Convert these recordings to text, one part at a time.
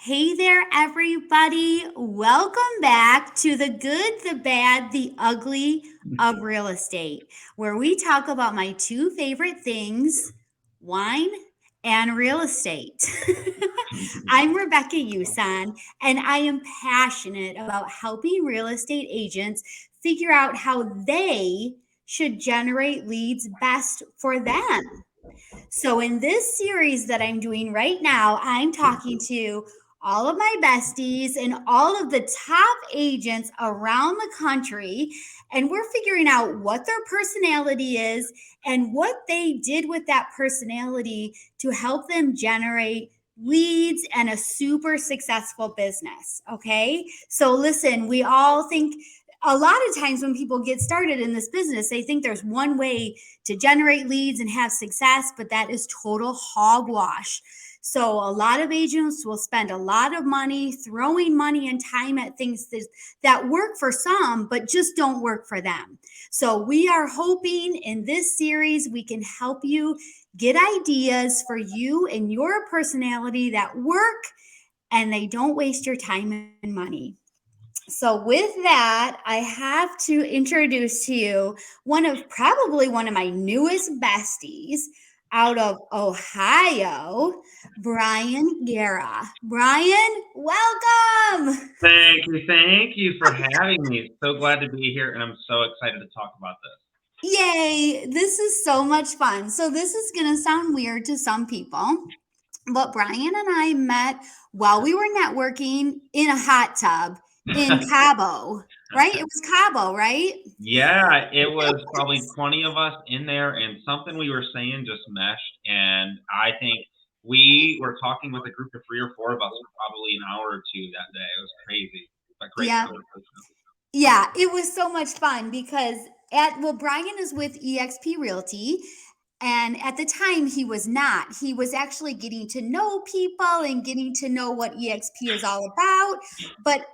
Hey there, everybody. Welcome back to the good, the bad, the ugly of real estate, where we talk about my two favorite things wine and real estate. I'm Rebecca Yusan, and I am passionate about helping real estate agents figure out how they should generate leads best for them. So, in this series that I'm doing right now, I'm talking to all of my besties and all of the top agents around the country, and we're figuring out what their personality is and what they did with that personality to help them generate leads and a super successful business. Okay. So, listen, we all think a lot of times when people get started in this business, they think there's one way to generate leads and have success, but that is total hogwash. So a lot of agents will spend a lot of money throwing money and time at things that work for some, but just don't work for them. So we are hoping in this series, we can help you get ideas for you and your personality that work and they don't waste your time and money. So, with that, I have to introduce to you probably one of my newest besties out of Ohio, Bryan Garra. Bryan, welcome. Thank you for having me. So glad to be here, and I'm so excited to talk about this. Yay, this is so much fun. So, this is going to sound weird to some people, but Bryan and I met while we were networking in a hot tub in Cabo, right? It was Cabo, right? Yeah, it was probably 20 of us in there, and something we were saying just meshed. And I think we were talking with a group of 3 or 4 of us for probably an hour or two that day. It was crazy, but great Yeah. conversation. Yeah, it was so much fun because Bryan is with eXp Realty. And at the time, he was not. He was actually getting to know people and getting to know what EXP is all about. But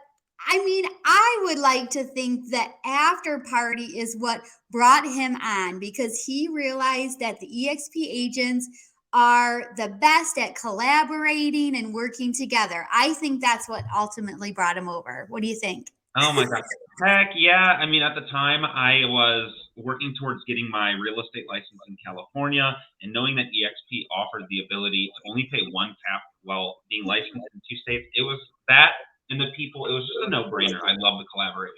I mean, I would like to think that after party is what brought him on because he realized that the EXP agents are the best at collaborating and working together. I think that's what ultimately brought him over. What do you think? Oh my gosh. Heck yeah. I mean, at the time, I was working towards getting my real estate license in California, and knowing that EXP offered the ability to only pay one tap while being licensed in 2 states, it was that and the people, it was just a no brainer. I love the collaboration.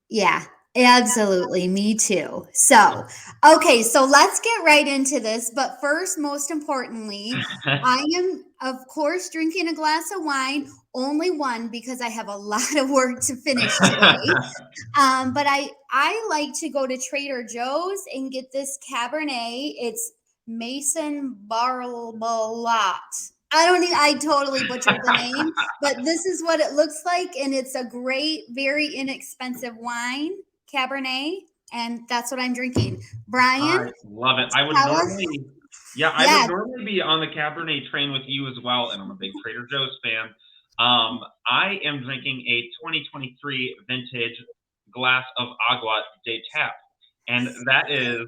Yeah, absolutely. Me too. So, okay, so let's get right into this. But first, most importantly, I am, of course, drinking a glass of wine, only one because I have a lot of work to finish today. But I like to go to Trader Joe's and get this Cabernet. It's Mason Barbalat. I totally butchered the name, but this is what it looks like. And it's a great, very inexpensive wine, Cabernet. And that's what I'm drinking. I Bryan, love it. I would tell us. normally, yeah, I would Yeah, normally be on the Cabernet train with you as well, and I'm a big Trader Joe's fan. I am drinking a 2023 vintage glass of agua de tap, and that is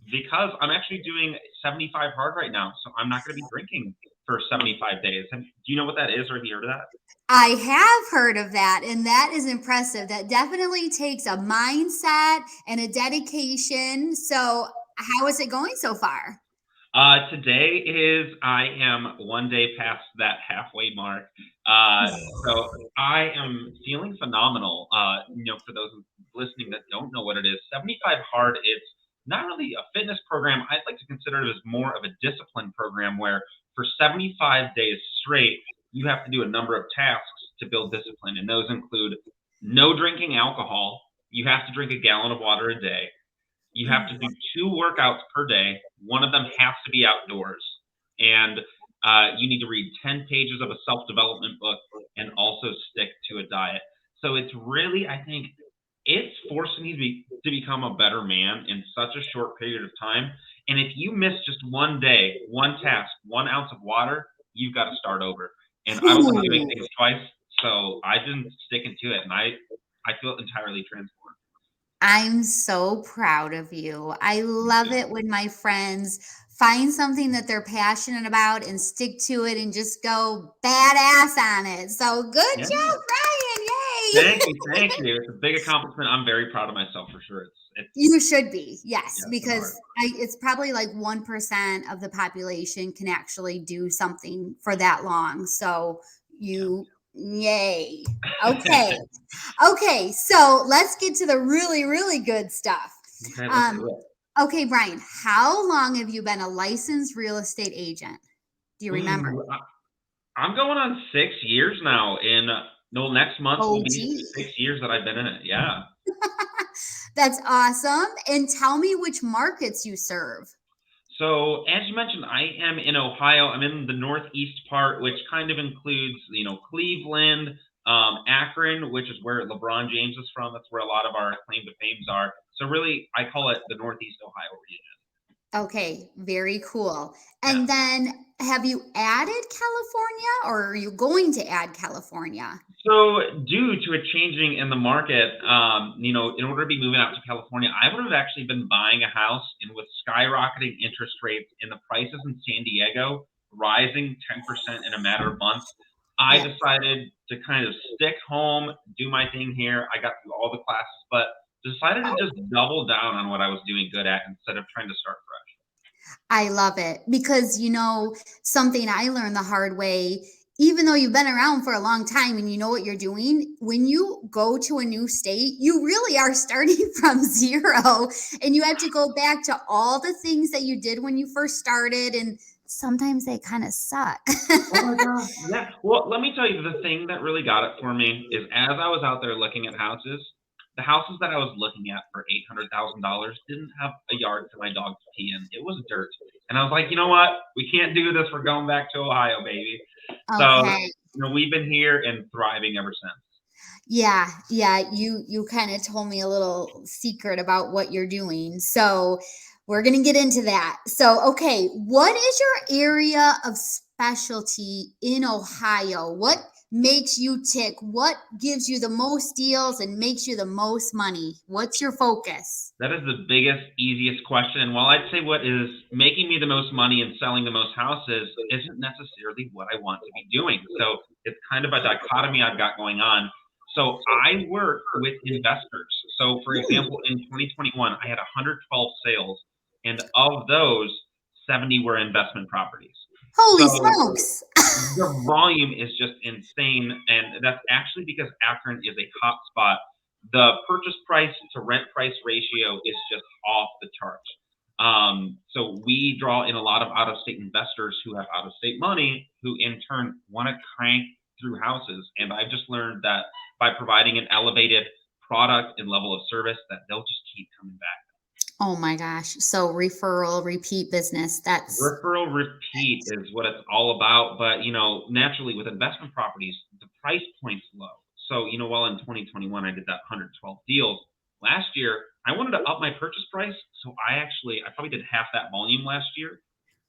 because I'm actually doing 75 hard right now, so I'm not going to be drinking for 75 days. And do you know what that is, or have you heard of that? I have heard of that, and that is impressive. That definitely takes a mindset and a dedication. So, how is it going so far? Today is I am one day past that halfway mark. So I am feeling phenomenal. For those listening that don't know what it is, 75 hard. It's not really a fitness program. I'd like to consider it as more of a discipline program where for 75 days straight, you have to do a number of tasks to build discipline, and those include no drinking alcohol. You have to drink a gallon of water a day. You have to do 2 workouts per day. One of them has to be outdoors. And you need to read 10 pages of a self development book and also stick to a diet. So it's really, I think, it's forcing me to become a better man in such a short period of time. And if you miss just one day, one task, 1 ounce of water, you've got to start over. And I don't like doing things twice. So I've been sticking to it, and I feel entirely transformed. I'm so proud of you. I Thank love you. it when my friends Find something that they're passionate about and stick to it and just go badass on it. So good Yeah. job, Brian. Thank Yay. you, thank you. It's a big accomplishment. I'm very proud of myself for sure. It's You should be, yes, yeah, it's been hard. because it's probably like 1% of the population can actually do something for that long. So you, yay. Okay. Yeah. Okay. So let's get to the really, really good stuff. Okay, let's Um, do it. okay, Brian, how long have you been a licensed real estate agent? Do you remember? Ooh, I'm going on 6 years now. In no, next month will Oh, be gee. 6 years that I've been in it. Yeah. That's awesome. And tell me which markets you serve. So as you mentioned, I am in Ohio. I'm in the northeast part, which kind of includes, Cleveland, Akron, which is where LeBron James is from. That's where a lot of our claim to fames are. So really, I call it the Northeast Ohio region. Okay, very cool. Yeah. And then have you added California or are you going to add California? So due to a changing in the market, in order to be moving out to California, I would have actually been buying a house, and with skyrocketing interest rates and the prices in San Diego rising 10% in a matter of months, I Yeah. decided to kind of stick home, do my thing here. I got through all the classes, but decided to just double down on what I was doing good at instead of trying to start fresh. I love it because, something I learned the hard way, even though you've been around for a long time and you know what you're doing, when you go to a new state, you really are starting from zero and you have to go back to all the things that you did when you first started. And sometimes they kind of suck. Oh my gosh. Yeah. Well, let me tell you, the thing that really got it for me is as I was out there looking at houses, the houses that I was looking at for $800,000 didn't have a yard for my dog to pee in. It was dirt. And I was like, you know what? We can't do this. We're going back to Ohio, baby. So, Okay. we've been here and thriving ever since. Yeah, yeah, you kind of told me a little secret about what you're doing. So, we're going to get into that. So, okay, what is your area of specialty in Ohio? What makes you tick? What gives you the most deals and makes you the most money? What's your focus? That is the biggest, easiest question. And while I'd say what is making me the most money and selling the most houses isn't necessarily what I want to be doing. So it's kind of a dichotomy I've got going on. So I work with investors. So for Hmm, example, in 2021, I had 112 sales, and of those, 70 were investment properties. holy So smokes. the volume is just insane, and that's actually because Akron is a hot spot. The purchase price to rent price ratio is just off the charts. So we draw in a lot of out of state investors who have out of state money, who in turn want to crank through houses. And I've just learned that by providing an elevated product and level of service, that they'll just keep coming back. Oh my gosh. So, referral, repeat business. That's Referral repeat is what it's all about. But, naturally with investment properties, the price point's low. So, while in 2021 I did that 112 deals, last year I wanted to up my purchase price. So I probably did half that volume last year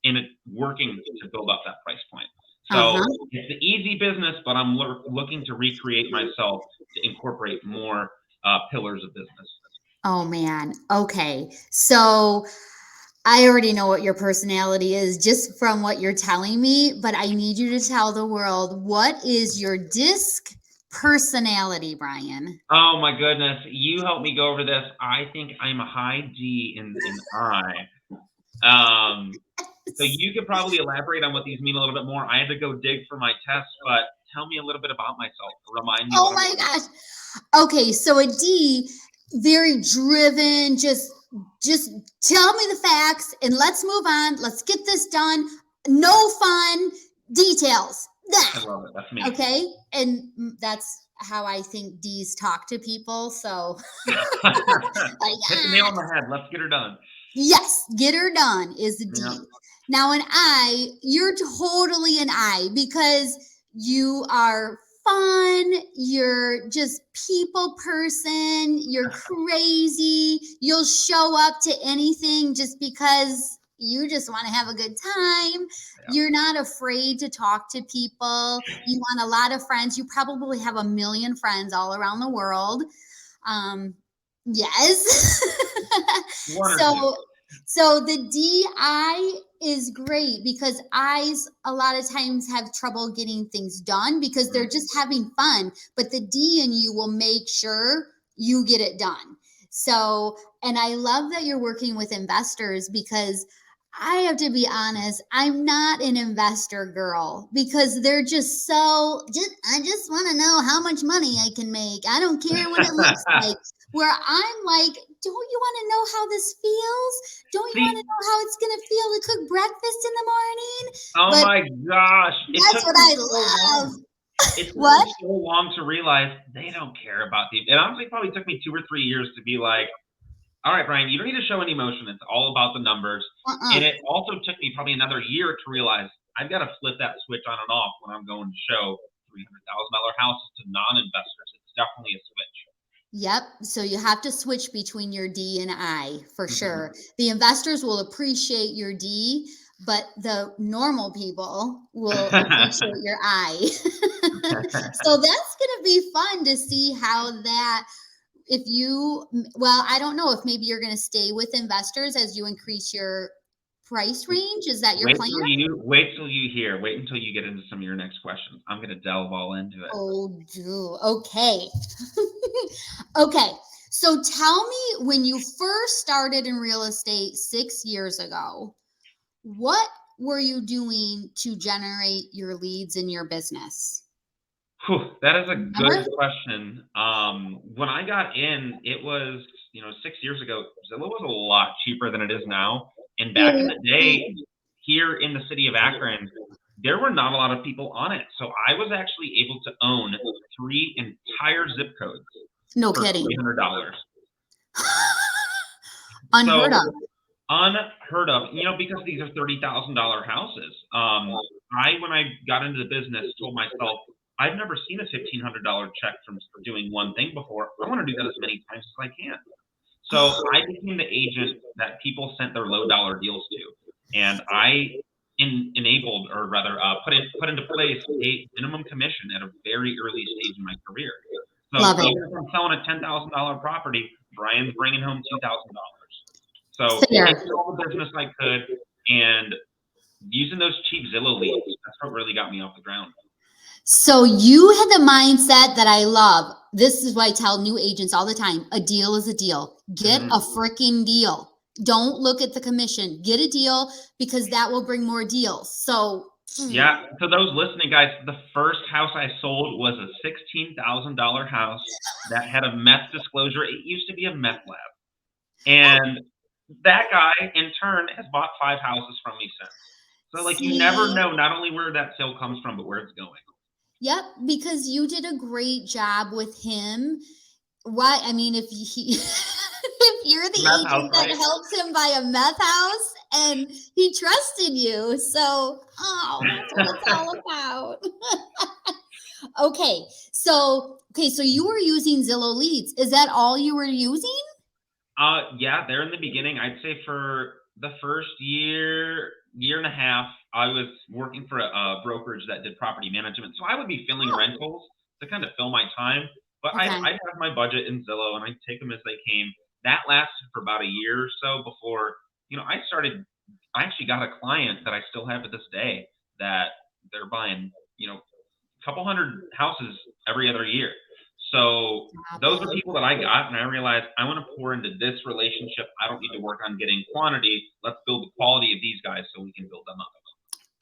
and it working to build up that price point. So uh-huh. it's the easy business, but I'm looking to recreate myself to incorporate more pillars of business. Oh man. Okay. So, I already know what your personality is just from what you're telling me, but I need you to tell the world what is your disc personality, Brian? Oh my goodness, you helped me go over this. I think I'm a high D in I. Um, so you could probably elaborate on what these mean a little bit more. I had to go dig for my test, but tell me a little bit about myself. Remind me what Oh I'm my doing. gosh. Okay, so a D, very driven, just tell me the facts and let's move on. Let's get this done. No fun details. I Nah. love it. That's me. Okay? And that's how I think D's talk to people. So like Hit the nail on the head. Let's get her done. yes, get her done is the Yeah. D. Now, an I, you're totally an I because you are fun. You're just people person. You're crazy. You'll show up to anything just because you just want to have a good time. Yeah. You're not afraid to talk to people. You want a lot of friends. You probably have a million friends all around the world. Um, yes. One or So two. So the DI is great because I's a lot of times have trouble getting things done because they're just having fun. But the D in you will make sure you get it done. So, and I love that you're working with investors because I have to be honest, I'm not an investor girl because they're just so I just want to know how much money I can make. I don't care what it looks like. Where I'm like, don't you want to know how this feels? Don't you want to See, know how it's going to feel to cook breakfast in the morning? oh But my gosh, it that's took what me I so love. long. It took me What? so long to realize they don't care about the. It honestly probably took me 2 or 3 years to be like, all right, Brian, you don't need to show any emotion. It's all about the numbers. Uh-uh. And it also took me probably another year to realize I've got to flip that switch on and off when I'm going to show $300,000 houses to non-investors. It's definitely a switch. Yep. So you have to switch between your D and I for Mhm. sure. The investors will appreciate your D, but the normal people will appreciate your I. So that's going to be fun to see how that, if you, well, I don't know if maybe you're going to stay with investors as you increase your price range. Is that your plan? Wait until you get into some of your next questions. I'm going to delve all into it. Oh, do okay. Okay. So tell me when you first started in real estate 6 years ago, what were you doing to generate your leads in your business? Whew, that is a good Remember? question. When I got in, it was, 6 years ago, Zillow was a lot cheaper than it is now. And back in the day, here in the city of Akron, there were not a lot of people on it. So I was actually able to own 3 entire zip codes No for kidding. $300. Unheard So of. unheard of, because these are $30,000 houses. When I got into the business, told myself, I've never seen a $1,500 check from doing one thing before. I want to do that as many times as I can. So I became the agent that people sent their low dollar deals to, and I enabled, or rather, put into place a minimum commission at a very early stage in my career. So Love it. even if I'm selling a $10,000 property, Brian's bringing home $2,000. So Fair. taking all the business I could and using those cheap Zillow leads, that's what really got me off the ground. So you had the mindset that I love. This is what I tell new agents all the time. A deal is a deal. Get Mhm. a freaking deal. Don't look at the commission. Get a deal because that will bring more deals. So, Yeah, to those listening, guys, the first house I sold was a $16,000 house that had a meth disclosure. It used to be a meth lab, and that guy, in turn, has bought 5 houses from me since. So, like, you never see, know not only where that sale comes from, but where it's going. yep, because you did a great job with him. Why? I mean, if he, if you're the Meth house, agent that right? helps him buy a meth house and he trusted you, so oh, that's what it's all about. Okay, so you were using Zillow Leads. Is that all you were using? Yeah, there in the beginning, I'd say for the first year and a half, I was working for a brokerage that did property management. So I would be filling Oh, rentals to kind of fill my time. But okay. I'd have my budget in Zillow and I'd take them as they came. That lasted for about a year or so before, I actually got a client that I still have to this day that they're buying, a couple hundred houses every other year. So Stop those are it. people that I got, and I realized I want to pour into this relationship. I don't need to work on getting quantity. Let's build the quality of these guys so we can build them up.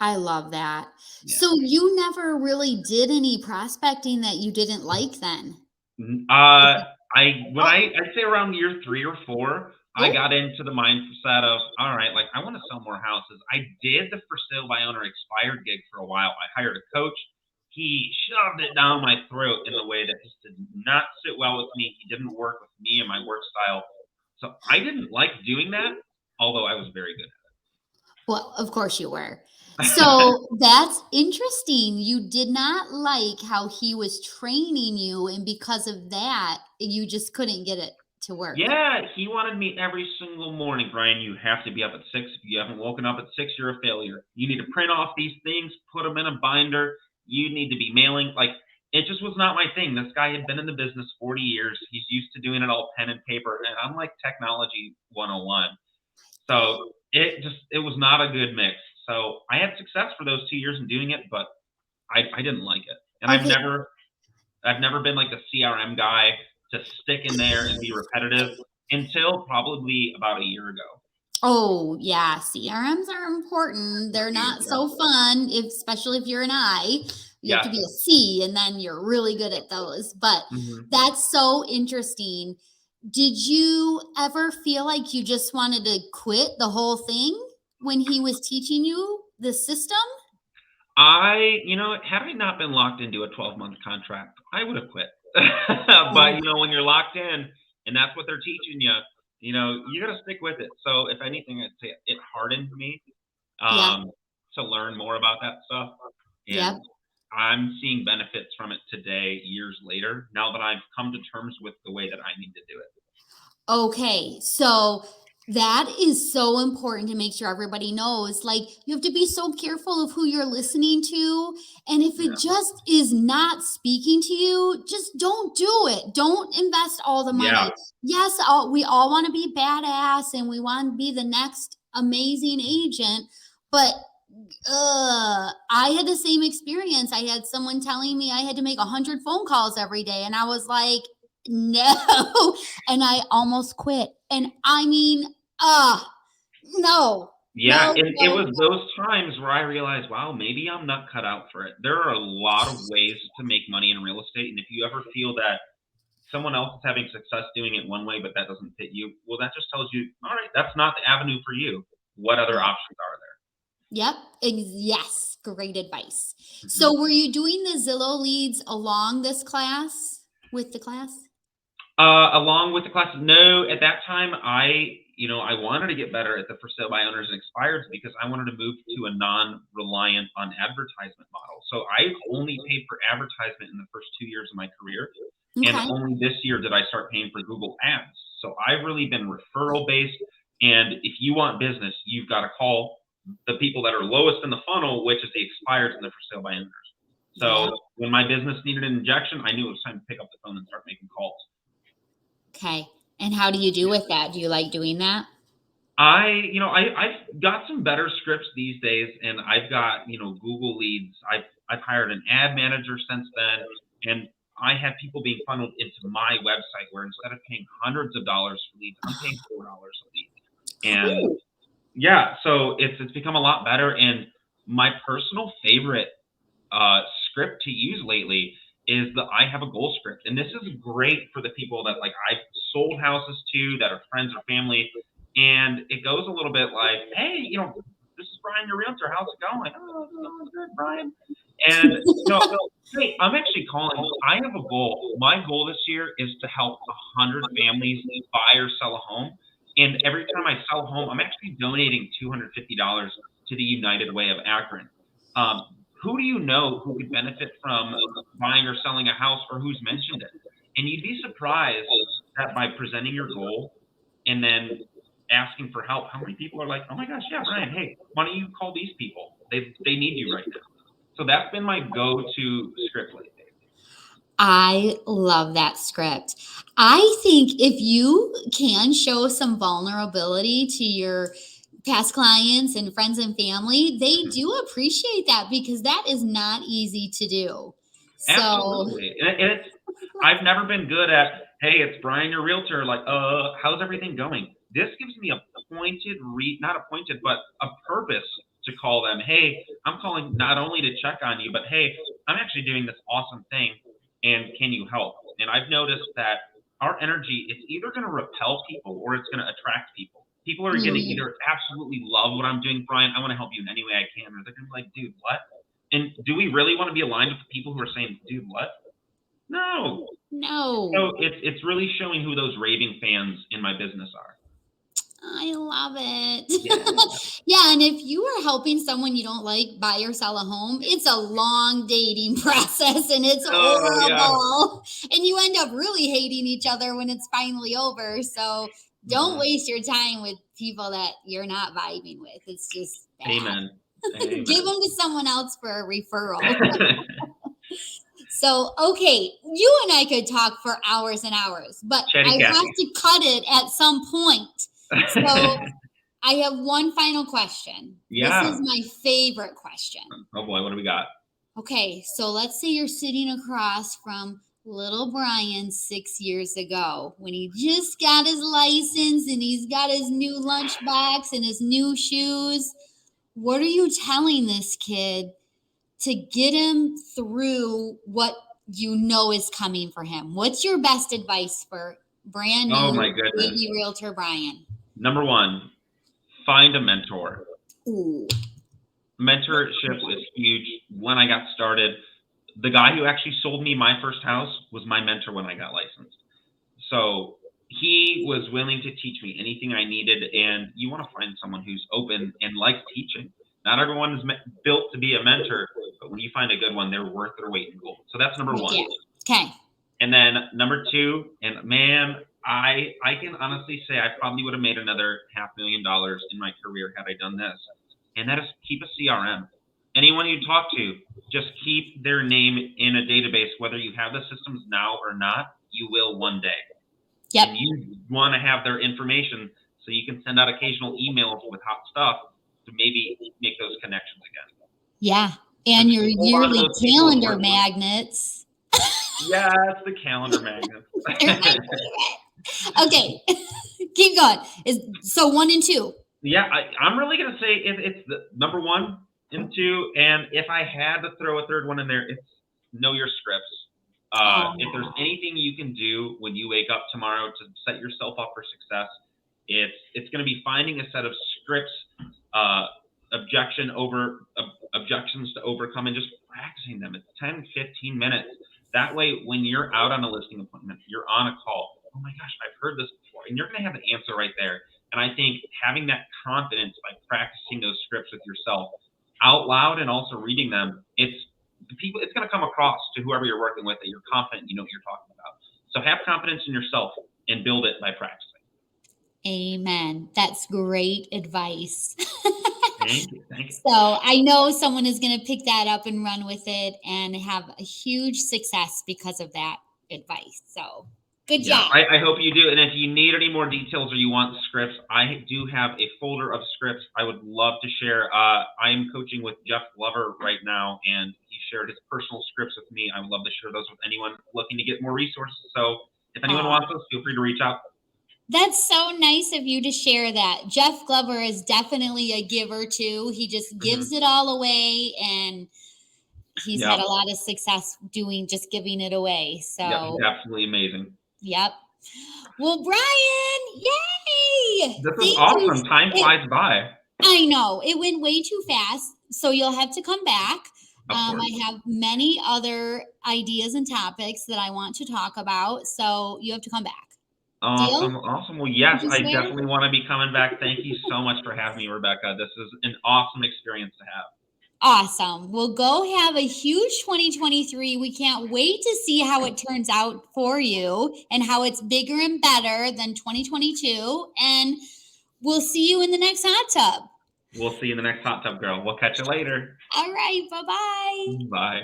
I love that. Yeah. So you never really did any prospecting that you didn't like then? N- Is Uh, that- I'd say around year 3 or 4, I Oh, got into the mindset of, all right, like I want to sell more houses. I did the for sale by owner expired gig for a while. I hired a coach. He shoved it down my throat in the way that just did not sit well with me. He didn't work with me and my work style. So I didn't like doing that, although I was very good well, of course you were. at it. So that's interesting. You did not like how he was training you, and because of that, you just couldn't get it to work. Yeah, he wanted me every single morning. Brian, you have to be up at 6. If you haven't woken up at 6, you're a failure. You need to print off these things, put them in a binder. You need to be mailing. Like, it just was not my thing. This guy had been in the business 40 years. He's used to doing it all pen and paper. And I'm like technology 101. So it was not a good mix. So I had success for those 2 years in doing it, but I didn't like it. And Okay. I've never been like the CRM guy to stick in there and be repetitive until probably about a year ago. Oh, yeah, CRMs are important. They're Dude, not yeah. so fun, especially if you're an I. You have to Yes. be a C, and then you're really good at those. But Mhm. that's so interesting. Did you ever feel like you just wanted to quit the whole thing when he was teaching you the system? Had I not been locked into a 12-month contract, I would have quit. Oh, But, when you're locked in and that's what they're teaching you, you gotta stick with it. So if anything, I'd say it hardened me, yeah, um, to learn more about that stuff, yep. and I'm seeing benefits from it today, years later, now that I've come to terms with the way that I need to do it. Okay, so that is so important to make sure everybody knows. Like, you have to be so careful of who you're listening to. And if it Yeah. just is not speaking to you, just don't do it. Don't invest all the Yeah. money. Yes, we all want to be badass and we want to be the next amazing agent, but I had the same experience. I had someone telling me I had to make 100 phone calls every day, and I was like, no. And I almost quit. And I mean, no, Yeah, no, and it no, was no. those times where I realized, wow, maybe I'm not cut out for it. There are a lot of ways to make money in real estate, and if you ever feel that someone else is having success doing it one way, but that doesn't fit you, well, that just tells you, all right, that's not the avenue for you. What other Yeah. options are there? Yep. Yes. Great advice. Mhm. So, were you doing the Zillow leads along this class with the class? Along with the class, no, at that time, I wanted to get better at the for sale by owners and expireds because I wanted to move to a non-reliant on advertisement model. So I only paid for advertisement in the first 2 years of my career, and Okay. only this year did I start paying for Google Ads. So I've really been referral based, and if you want business, you've got to call the people that are lowest in the funnel, which is the expireds and the for sale by owners. Yeah. So when my business needed an injection, I knew it was time to pick up the phone and start making calls. Okay. And how do you do with that? Do you like doing that? I've got some better scripts these days, and I've got Google Leads. I've hired an ad manager since then, and I have people being funneled into my website where instead of paying hundreds of dollars for leads, I'm paying $4 a lead. And Cool. yeah, so it's become a lot better. And my personal favorite uh, script to use lately is the I have a goal script. And this is great for the people that like I've sold houses to that are friends or family. And it goes a little bit like, hey, this is Brian, your realtor. How's it going? Oh, it's going good, Brian. And hey, I'm actually calling. I have a goal. My goal this year is to help 100 families buy or sell a home. And every time I sell a home, I'm actually donating $250 to the United Way of Akron. Um, who do you know who could benefit from buying or selling a house or who's mentioned it? And you'd be surprised that by presenting your goal and then asking for help, how many people are like, oh my gosh, yeah, Brian, hey, why don't you call these people? They need you right now. So that's been my go-to script lately. I love that script. I think if you can show some vulnerability to your past clients and friends and family, they Mhm. do appreciate that because that is not easy to do. So, Absolutely. And I've never been good at, hey, it's Brian, your realtor. Like, how's everything going? This gives me a not appointed, but a purpose to call them. Hey, I'm calling not only to check on you, but hey, I'm actually doing this awesome thing, and can you help? And I've noticed that our energy, it's either going to repel people or it's going to attract people. People are going to mm, either absolutely love what I'm doing, Brian. I want to help you in any way I can, or they're going to be like, dude, what? And do we really want to be aligned with the people who are saying, "Dude, what?" No. no. So it's really showing who those raving fans in my business are. I love Yeah. it. Yeah, and if you are helping someone you don't like buy or sell a home, it's a long dating process and it's Oh, yeah. horrible. And you end up really hating each other when it's finally over. So don't Mhm. waste your time with people that you're not vibing with. It's just bad. Amen. Give Amen. them to someone else for a referral. So, okay, you and I could talk for hours and hours, but I Chatty have Cathy. to cut it at some point. So, I have one final question. Yeah. This is my favorite question. Oh boy, what do we got? Okay, so let's say you're sitting across from little Bryan 6 years ago when he just got his license and he's got his new lunchbox and his new shoes. What are you telling this kid to get him through what you know is coming for him? What's your best advice for brand Oh my new goodness. baby realtor Bryan? Number one, find a mentor. Ooh. Mentorship is huge. When I got started, the guy who actually sold me my first house was my mentor when I got licensed. So he was willing to teach me anything I needed. And you want to find someone who's open and likes teaching. Not everyone is built to be a mentor, but when you find a good one, they're worth their weight in gold. So that's number one. Yeah. Okay. And then number two, and man, I can honestly say I probably would have made another $500,000 in my career had I done this. And that is keep a CRM. Anyone you talk to, just keep their name in a database, whether you have the systems now or not, you will one day. Yep. And you want to have their information so you can send out occasional emails with hot stuff to maybe make those connections again. Yeah. And your yearly calendar magnets. Yes, the calendar magnets. Okay. Keep going. So 1 and 2. Yeah, I'm really going to say it's the number 1 and 2. And if I had to throw a third one in there, it's know your scripts. If there's anything you can do when you wake up tomorrow to set yourself up for success, it's going to be finding a set of scripts, objections to overcome, and just practicing them. It's 10, 15 minutes. That way, when you're out on a listing appointment, you're on a call. Oh my gosh, I've heard this before, and you're going to have the answer right there. And I think having that confidence by practicing those scripts with yourself out loud and also reading them, it's going to come across to whoever you're working with that you're confident you know what you're talking about. So have confidence in yourself and build it by practicing. Amen. That's great advice. Thank you. So I know someone is going to pick that up and run with it and have a huge success because of that advice. So good job. I hope you do. And if you need any more details or you want scripts, I do have a folder of scripts I would love to share. I am coaching with Jeff Glover right now, and he shared his personal scripts with me. I would love to share those with anyone looking to get more resources. So if anyone wants those, feel free to reach out. That's so nice of you to share that. Jeff Glover is definitely a giver too. He just gives it all away, and he's had a lot of success doing just giving it away. So he's absolutely amazing. Yep. Well, Bryan, yay! This is awesome. Time flies by. I know. It went way too fast. So you'll have to come back. I have many other ideas and topics that I want to talk about. So you have to come back. Awesome. Deal? Awesome. Well, yes, I definitely want to be coming back. Thank you so much for having me, Rebecca. This is an awesome experience to have. Awesome. We'll go have a huge 2023. We can't wait to see how it turns out for you and how it's bigger and better than 2022. And we'll see you in the next hot tub. We'll see you in the next hot tub, girl. We'll catch you later. All right. Bye-bye. Bye.